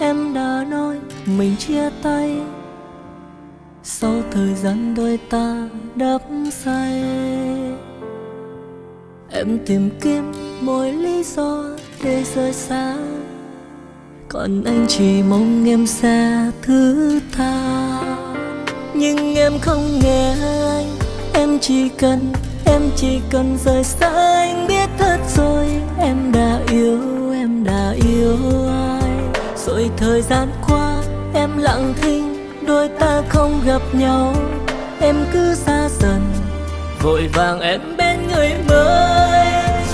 em đã nói mình chia tay. Sau thời gian đôi ta đắp say, em tìm kiếm mỗi lý do để rời xa, còn anh chỉ mong em sẽ thứ tha. Nhưng em không nghe anh, em chỉ cần rời xa anh. Biết thật rồi em đã yêu ai. Rồi thời gian qua em lặng thinh, đôi ta không gặp nhau. Em cứ xa dần, vội vàng em bên người mới.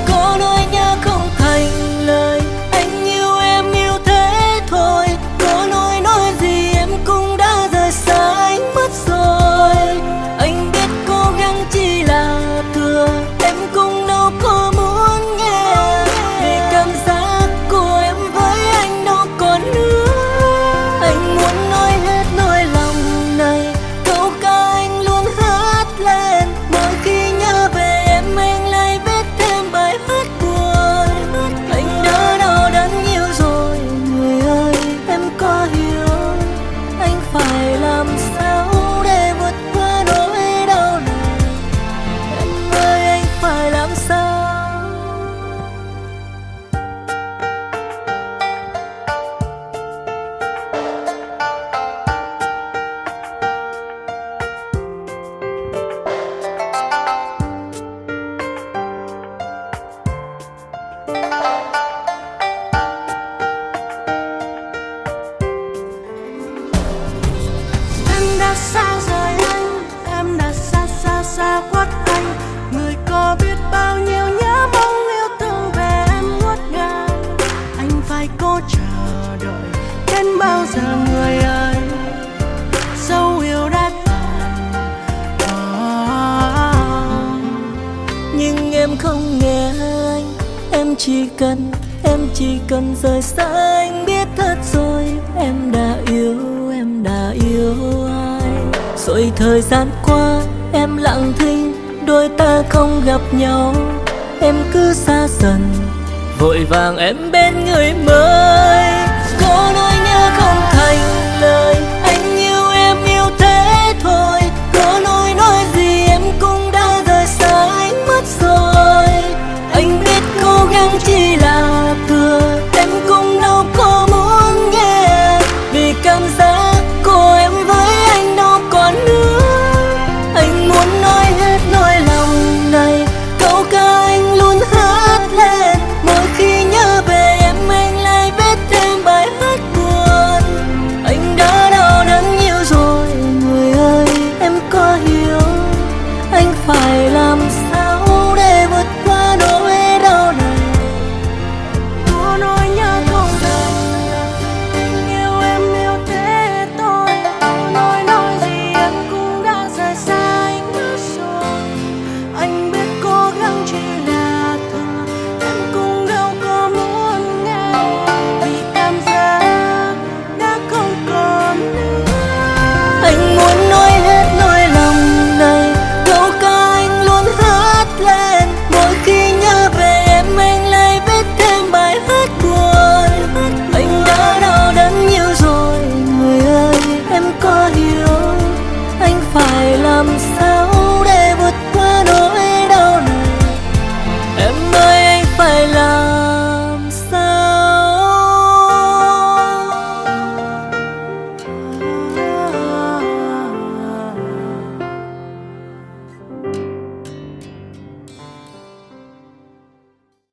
Có nói nhớ không thành lời, anh yêu em yêu thế thôi. Có nói gì em cũng đã rời xa anh mất rồi. Anh biết cố gắng chỉ là thừa, em cũng đâu có muốn nghe. Vì cảm giác của em với anh đâu còn nữa. Anh muốn nói hết nỗi lòng này, câu ca anh luôn hát lên. Mỗi khi nhớ về em anh lại viết thêm bài hát buồn. Anh đã đau đớn nhiều rồi người ơi, em có hiểu anh phải làm sao để vượt qua nỗi đau này. Em ơi anh phải làm sao? Em đã xa rời anh, em đã xa khuất anh. Người có biết bao nhiêu nhớ mong yêu thương về em ngút ngàn. Anh phải cố chờ đợi đến bao giờ người ơi, dấu yêu đã tàn. Nhưng em không nghe anh, em chỉ cần rời xa anh. Biết thật rồi em đã yêu ai. Rồi thời gian qua em lặng thinh, đôi ta không gặp nhau. Em cứ xa dần, vội vàng em bên người mới.